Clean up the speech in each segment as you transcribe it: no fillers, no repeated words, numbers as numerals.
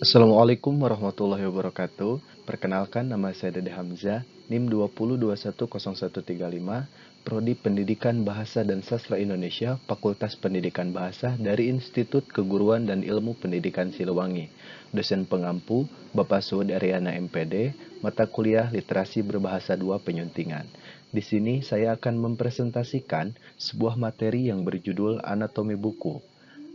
Assalamualaikum warahmatullahi wabarakatuh. Perkenalkan, nama saya Dede Hamzah, NIM 20210135, Prodi Pendidikan Bahasa dan Sastra Indonesia, Fakultas Pendidikan Bahasa dari Institut Keguruan dan Ilmu Pendidikan Siliwangi. Dosen pengampu, Bapak Suud Ariana MPD, mata kuliah Literasi Berbahasa 2 Penyuntingan. Di sini saya akan mempresentasikan sebuah materi yang berjudul Anatomi Buku.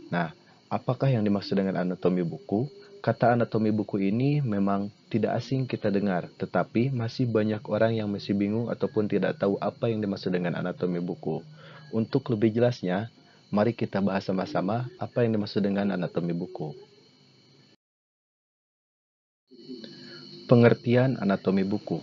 Nah, apakah yang dimaksud dengan anatomi buku? Kata anatomi buku ini memang tidak asing kita dengar, tetapi masih banyak orang yang masih bingung ataupun tidak tahu apa yang dimaksud dengan anatomi buku. Untuk lebih jelasnya, mari kita bahas sama-sama apa yang dimaksud dengan anatomi buku. Pengertian anatomi buku.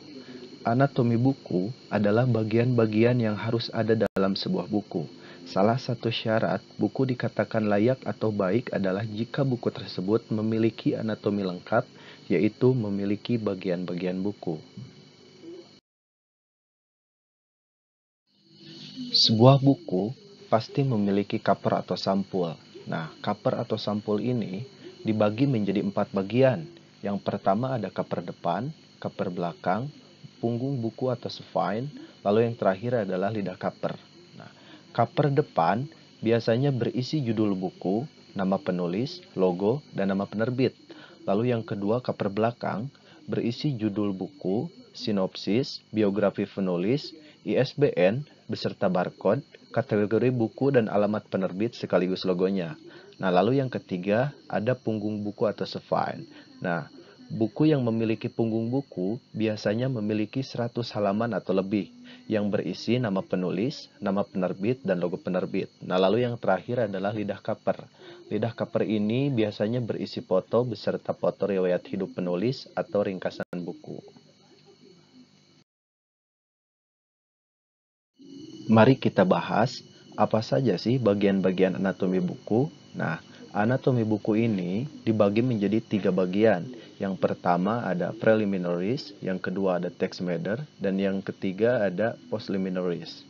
Anatomi buku adalah bagian-bagian yang harus ada dalam sebuah buku. Salah satu syarat buku dikatakan layak atau baik adalah jika buku tersebut memiliki anatomi lengkap, yaitu memiliki bagian-bagian buku. Sebuah buku pasti memiliki cover atau sampul. Nah, cover atau sampul ini dibagi menjadi 4 bagian. Yang pertama ada cover depan, cover belakang, punggung buku atau spine, lalu yang terakhir adalah lidah cover. Nah, cover depan biasanya berisi judul buku, nama penulis, logo, dan nama penerbit. Lalu yang kedua cover belakang berisi judul buku, sinopsis, biografi penulis, ISBN, beserta barcode, kategori buku dan alamat penerbit sekaligus logonya. Nah, lalu yang ketiga ada punggung buku atau spine. Nah, buku yang memiliki punggung buku biasanya memiliki 100 halaman atau lebih yang berisi nama penulis, nama penerbit, dan logo penerbit. Nah, lalu yang terakhir adalah lidah cover. Lidah cover ini biasanya berisi foto beserta foto riwayat hidup penulis atau ringkasan buku. Mari kita bahas apa saja sih bagian-bagian anatomi buku. Nah, anatomi buku ini dibagi menjadi 3 bagian. Yang pertama ada preliminaries, yang kedua ada text matter, dan yang ketiga ada postliminaries.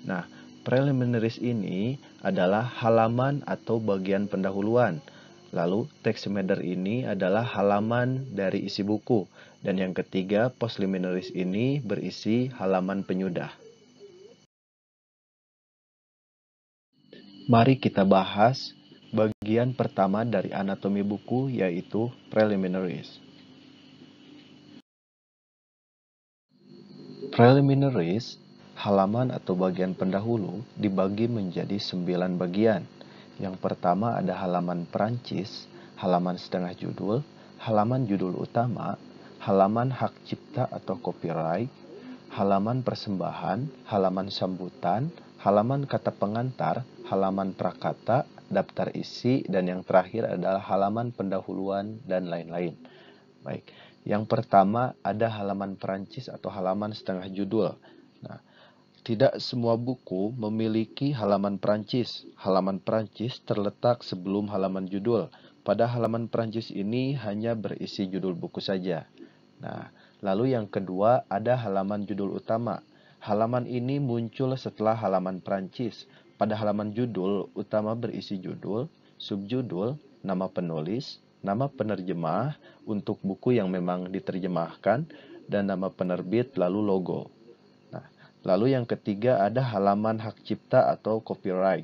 Nah, preliminaries ini adalah halaman atau bagian pendahuluan. Lalu, text matter ini adalah halaman dari isi buku. Dan yang ketiga, postliminaries ini berisi halaman penyudah. Mari kita bahas bagian pertama dari anatomi buku, yaitu preliminaries. Preliminaries, halaman atau bagian pendahulu, dibagi menjadi 9 bagian. Yang pertama ada halaman Perancis, halaman setengah judul, halaman judul utama, halaman hak cipta atau copyright, halaman persembahan, halaman sambutan, halaman kata pengantar, halaman prakata, daftar isi, dan yang terakhir adalah halaman pendahuluan dan lain-lain. Baik, yang pertama ada halaman Perancis atau halaman setengah judul. Nah, tidak semua buku memiliki halaman Perancis. Halaman Perancis terletak sebelum halaman judul. Pada halaman Perancis ini hanya berisi judul buku saja. Nah, lalu yang kedua ada halaman judul utama. Halaman ini muncul setelah halaman Perancis. Pada halaman judul utama berisi judul, subjudul, nama penulis, nama penerjemah untuk buku yang memang diterjemahkan, dan nama penerbit lalu logo. Nah, lalu yang ketiga ada halaman hak cipta atau copyright.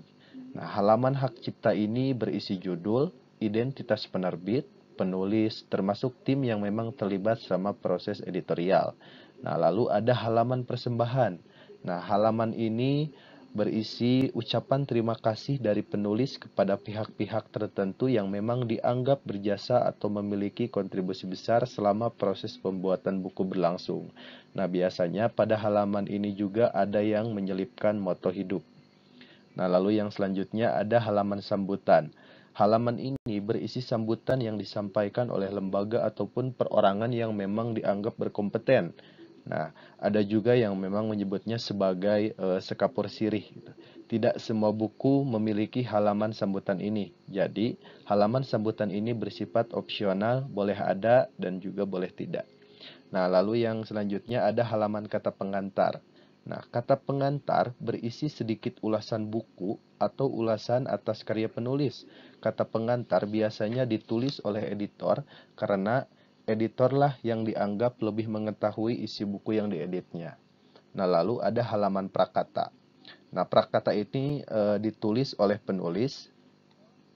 Nah, halaman hak cipta ini berisi judul, identitas penerbit, penulis, termasuk tim yang memang terlibat selama proses editorial. Nah, lalu ada halaman persembahan. Nah, halaman ini berisi ucapan terima kasih dari penulis kepada pihak-pihak tertentu yang memang dianggap berjasa atau memiliki kontribusi besar selama proses pembuatan buku berlangsung. Nah, biasanya pada halaman ini juga ada yang menyelipkan moto hidup. Nah, lalu yang selanjutnya ada halaman sambutan. Halaman ini berisi sambutan yang disampaikan oleh lembaga ataupun perorangan yang memang dianggap berkompeten. Nah, ada juga yang memang menyebutnya sebagai sekapur sirih. Tidak semua buku memiliki halaman sambutan ini. Jadi, halaman sambutan ini bersifat opsional, boleh ada dan juga boleh tidak. Nah, lalu yang selanjutnya ada halaman kata pengantar. Nah, kata pengantar berisi sedikit ulasan buku atau ulasan atas karya penulis. Kata pengantar biasanya ditulis oleh editor karena editorlah yang dianggap lebih mengetahui isi buku yang dieditnya. Nah, lalu ada halaman prakata. Nah, prakata ini ditulis oleh penulis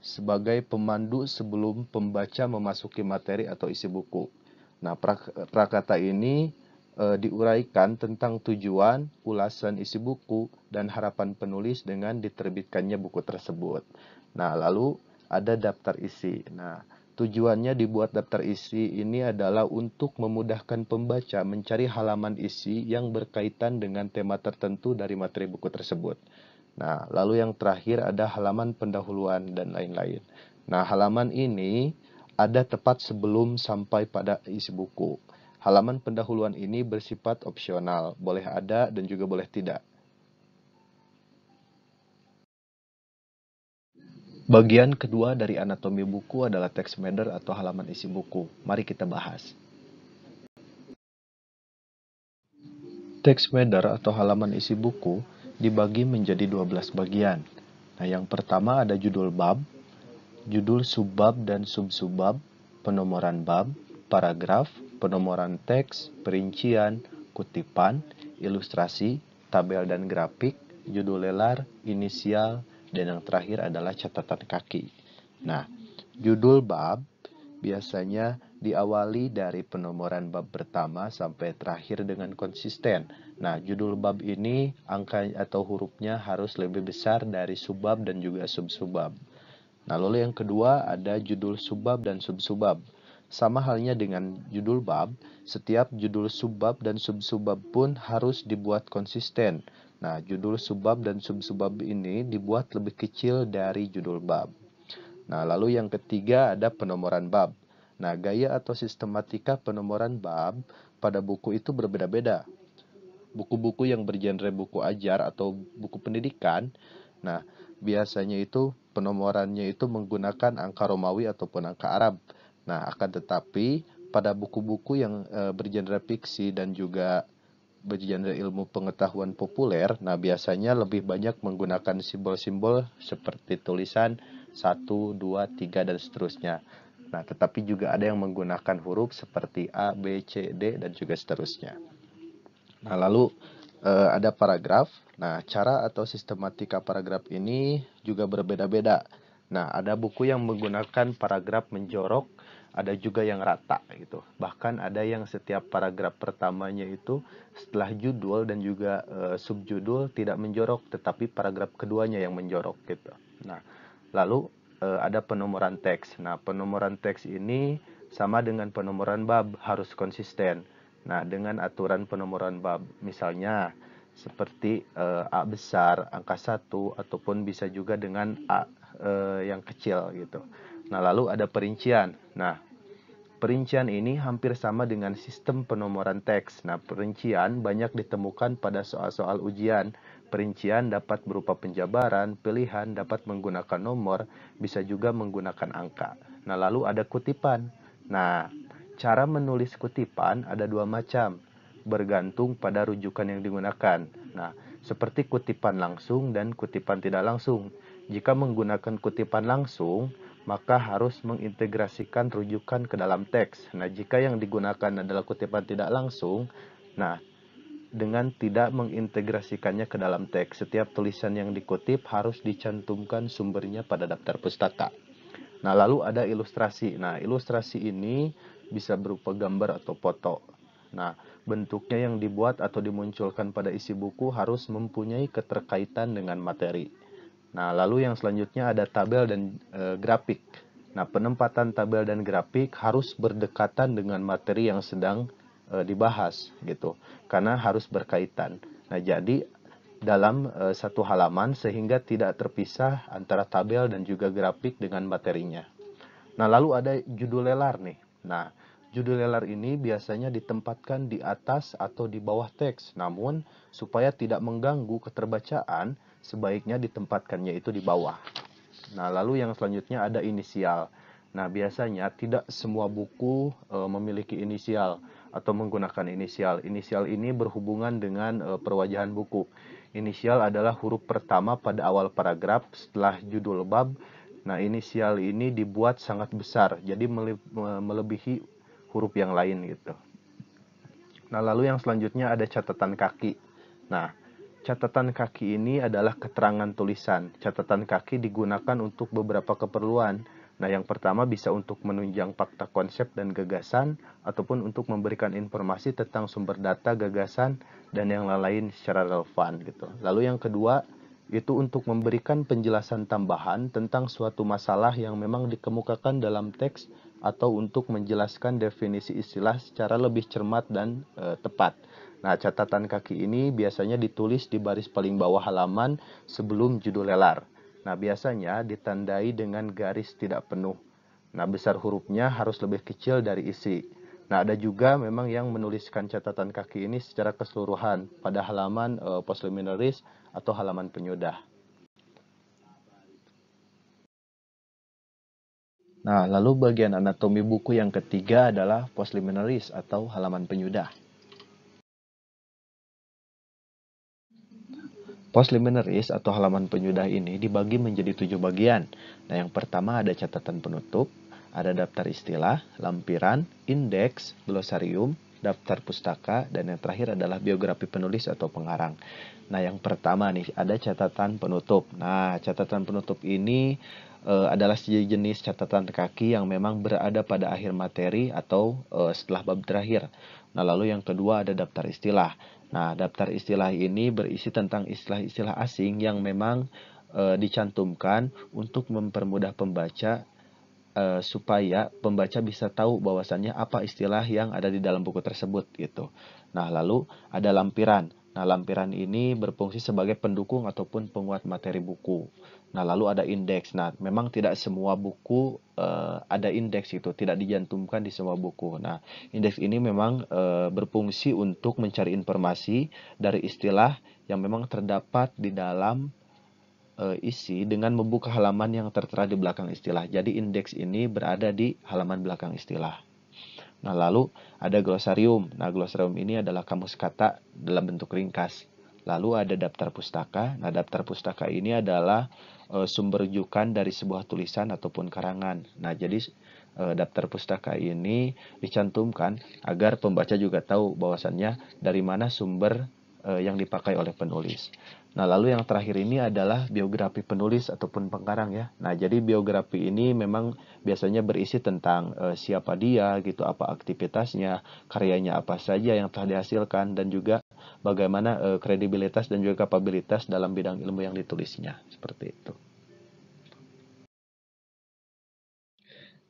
sebagai pemandu sebelum pembaca memasuki materi atau isi buku. Nah, prakata ini diuraikan tentang tujuan, ulasan isi buku, dan harapan penulis dengan diterbitkannya buku tersebut. Nah, lalu ada daftar isi. Nah, tujuannya dibuat daftar isi ini adalah untuk memudahkan pembaca mencari halaman isi yang berkaitan dengan tema tertentu dari materi buku tersebut. Nah, lalu yang terakhir ada halaman pendahuluan dan lain-lain. Nah, halaman ini ada tepat sebelum sampai pada isi buku. Halaman pendahuluan ini bersifat opsional, boleh ada dan juga boleh tidak. Bagian kedua dari anatomi buku adalah text matter atau halaman isi buku. Mari kita bahas. Text matter atau halaman isi buku dibagi menjadi 12 bagian. Nah, yang pertama ada judul bab, judul subbab dan sub-subbab, penomoran bab, paragraf, penomoran teks, perincian, kutipan, ilustrasi, tabel dan grafik, judul lelar, inisial, dan yang terakhir adalah catatan kaki. Nah, judul bab biasanya diawali dari penomoran bab pertama sampai terakhir dengan konsisten. Nah, judul bab ini angka atau hurufnya harus lebih besar dari subbab dan juga sub-subbab. Nah, lalu yang kedua ada judul subbab dan sub-subbab. Sama halnya dengan judul bab, setiap judul subbab dan sub-subbab pun harus dibuat konsisten. Nah, judul subbab dan sub-subbab ini dibuat lebih kecil dari judul bab. Nah, lalu yang ketiga ada penomoran bab. Nah, gaya atau sistematika penomoran bab pada buku itu berbeda-beda. Buku-buku yang bergenre buku ajar atau buku pendidikan, nah, biasanya itu penomorannya itu menggunakan angka Romawi ataupun angka Arab. Nah, akan tetapi pada buku-buku yang bergenre fiksi dan juga bergenre ilmu pengetahuan populer, nah biasanya lebih banyak menggunakan simbol-simbol seperti tulisan 1, 2, 3, dan seterusnya. Nah, tetapi juga ada yang menggunakan huruf seperti A, B, C, D, dan juga seterusnya. Nah, lalu ada paragraf. Nah, cara atau sistematika paragraf ini juga berbeda-beda. Nah, ada buku yang menggunakan paragraf menjorok, ada juga yang rata gitu. Bahkan ada yang setiap paragraf pertamanya itu setelah judul dan juga subjudul tidak menjorok, tetapi paragraf keduanya yang menjorok gitu. Nah, lalu ada penomoran teks. Nah, penomoran teks ini sama dengan penomoran bab, harus konsisten. Nah, dengan aturan penomoran bab, misalnya seperti A besar, angka 1, ataupun bisa juga dengan A yang kecil gitu. Nah, lalu ada perincian. Nah, perincian ini hampir sama dengan sistem penomoran teks. Nah, perincian banyak ditemukan pada soal-soal ujian. Perincian dapat berupa penjabaran, pilihan, dapat menggunakan nomor, bisa juga menggunakan angka. Nah, lalu ada kutipan. Nah, cara menulis kutipan ada dua macam, bergantung pada rujukan yang digunakan. Nah, seperti kutipan langsung dan kutipan tidak langsung. Jika menggunakan kutipan langsung, maka harus mengintegrasikan rujukan ke dalam teks. Nah, jika yang digunakan adalah kutipan tidak langsung, nah, dengan tidak mengintegrasikannya ke dalam teks, setiap tulisan yang dikutip harus dicantumkan sumbernya pada daftar pustaka. Nah, lalu ada ilustrasi. Nah, ilustrasi ini bisa berupa gambar atau foto. Nah, bentuknya yang dibuat atau dimunculkan pada isi buku harus mempunyai keterkaitan dengan materi. Nah, lalu yang selanjutnya ada tabel dan grafik. Nah, penempatan tabel dan grafik harus berdekatan dengan materi yang sedang dibahas gitu, karena harus berkaitan. Nah, jadi dalam satu halaman sehingga tidak terpisah antara tabel dan juga grafik dengan materinya. Nah, lalu ada judul lelar nih. Nah, judul lelar ini biasanya ditempatkan di atas atau di bawah teks. Namun, supaya tidak mengganggu keterbacaan, sebaiknya ditempatkannya itu di bawah. Nah, lalu yang selanjutnya ada inisial. Nah, biasanya tidak semua buku memiliki inisial. atau menggunakan inisial. Inisial ini berhubungan dengan perwajahan buku. Inisial adalah huruf pertama pada awal paragraf setelah judul bab. Nah, inisial ini dibuat sangat besar, jadi melebihi huruf yang lain gitu. Nah, lalu yang selanjutnya ada catatan kaki. Nah, catatan kaki ini adalah keterangan tulisan. Catatan kaki digunakan untuk beberapa keperluan. Nah, yang pertama bisa untuk menunjang fakta konsep dan gagasan, ataupun untuk memberikan informasi tentang sumber data, gagasan, dan yang lain secara relevan gitu. Lalu yang kedua, itu untuk memberikan penjelasan tambahan tentang suatu masalah yang memang dikemukakan dalam teks, atau untuk menjelaskan definisi istilah secara lebih cermat dan tepat. Nah, catatan kaki ini biasanya ditulis di baris paling bawah halaman sebelum judul lelar. Nah, biasanya ditandai dengan garis tidak penuh. Nah, besar hurufnya harus lebih kecil dari isi. Nah, ada juga memang yang menuliskan catatan kaki ini secara keseluruhan pada halaman postliminaris atau halaman penyudah. Nah, lalu bagian anatomi buku yang ketiga adalah postliminaris atau halaman penyudah. Postliminaris atau halaman penyudah ini dibagi menjadi 7 bagian. Nah, yang pertama ada catatan penutup, ada daftar istilah, lampiran, indeks, glosarium, daftar pustaka, dan yang terakhir adalah biografi penulis atau pengarang. Nah, yang pertama nih ada catatan penutup. Nah, catatan penutup ini adalah sejenis catatan kaki yang memang berada pada akhir materi atau setelah bab terakhir. Nah, lalu yang kedua ada daftar istilah. Nah, daftar istilah ini berisi tentang istilah-istilah asing yang memang dicantumkan untuk mempermudah pembaca supaya pembaca bisa tahu bahwasannya apa istilah yang ada di dalam buku tersebut gitu. Nah, lalu ada lampiran. Nah, lampiran ini berfungsi sebagai pendukung ataupun penguat materi buku. Nah, lalu ada indeks. Nah, memang tidak semua buku ada indeks itu, tidak dicantumkan di semua buku. Nah, indeks ini memang berfungsi untuk mencari informasi dari istilah yang memang terdapat di dalam isi dengan membuka halaman yang tertera di belakang istilah. Jadi indeks ini berada di halaman belakang istilah. Nah, lalu ada glosarium. Nah, glosarium ini adalah kamus kata dalam bentuk ringkas. Lalu ada daftar pustaka. Nah, daftar pustaka ini adalah sumber rujukan dari sebuah tulisan ataupun karangan. Nah, jadi daftar pustaka ini dicantumkan agar pembaca juga tahu bahwasannya dari mana sumber yang dipakai oleh penulis. Nah, lalu yang terakhir ini adalah biografi penulis ataupun pengarang ya. Nah, jadi biografi ini memang biasanya berisi tentang siapa dia gitu, apa aktivitasnya, karyanya apa saja yang telah dihasilkan, dan juga bagaimana kredibilitas dan juga kapabilitas dalam bidang ilmu yang ditulisnya. Seperti itu.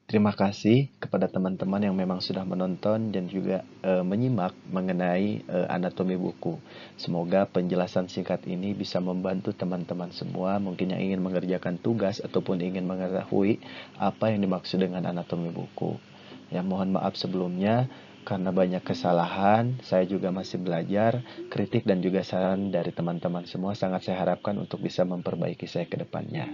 Terima kasih kepada teman-teman yang memang sudah menonton dan juga menyimak mengenai anatomi buku. Semoga penjelasan singkat ini bisa membantu teman-teman semua mungkin yang ingin mengerjakan tugas ataupun ingin mengetahui apa yang dimaksud dengan anatomi buku. Ya, mohon maaf sebelumnya karena banyak kesalahan, saya juga masih belajar. Kritik dan juga saran dari teman-teman semua sangat saya harapkan untuk bisa memperbaiki saya ke depannya.